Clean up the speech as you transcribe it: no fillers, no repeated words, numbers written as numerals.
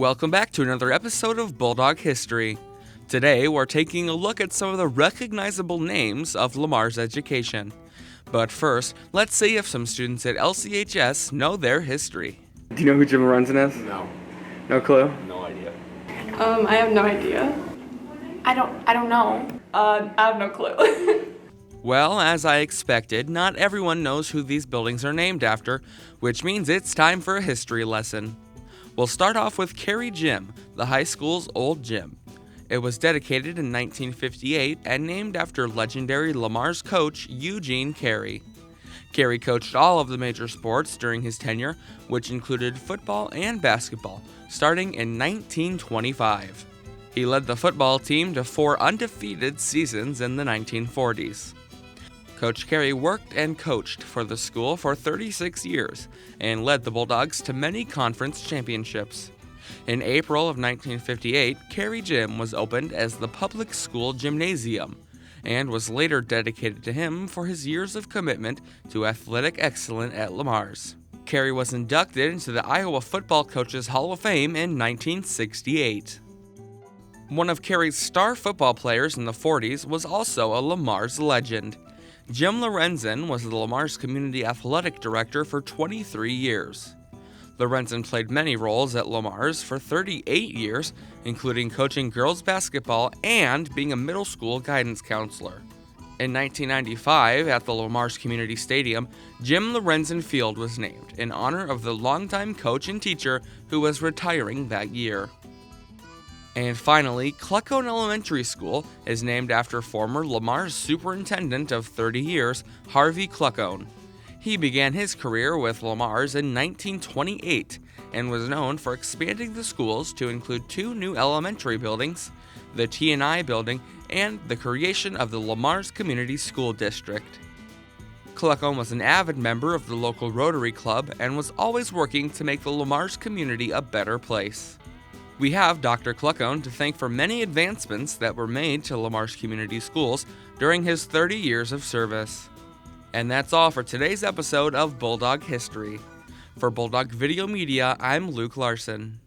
Welcome back to another episode of Bulldog History. Today, we're taking a look at some of the recognizable names of Lamar's education. But first, let's see if some students at LCHS know their history. Do you know who Jim Lorenzen is? No. No clue? No idea. I have no idea. I don't know. I have no clue. Well, as I expected, not everyone knows who these buildings are named after, which means it's time for a history lesson. We'll start off with Carey Gym, the high school's old gym. It was dedicated in 1958 and named after legendary Lamar's coach Eugene Carey. Carey coached all of the major sports during his tenure, which included football and basketball, starting in 1925. He led the football team to 4 undefeated seasons in the 1940s. Coach Carey worked and coached for the school for 36 years and led the Bulldogs to many conference championships. In April of 1958, Carey Gym was opened as the public school gymnasium and was later dedicated to him for his years of commitment to athletic excellence at Lamar's. Carey was inducted into the Iowa Football Coaches Hall of Fame in 1968. One of Carey's star football players in the 40s was also a Lamar's legend. Jim Lorenzen was the Lamar's community athletic director for 23 years. Lorenzen played many roles at Lamar's for 38 years, including coaching girls basketball and being a middle school guidance counselor. In 1995, at the Lamar's Community Stadium, Jim Lorenzen Field was named in honor of the longtime coach and teacher who was retiring that year. And finally, Cluckone Elementary School is named after former Lamar's superintendent of 30 years, Harvey Cluckone. He began his career with Lamar's in 1928 and was known for expanding the schools to include 2 new elementary buildings, the T&I building, and the creation of the Lamar's Community School District. Cluckone was an avid member of the local Rotary Club and was always working to make the Lamar's community a better place. We have Dr. Cluckone to thank for many advancements that were made to Lamar's community schools during his 30 years of service. And that's all for today's episode of Bulldog History. For Bulldog Video Media, I'm Luke Larson.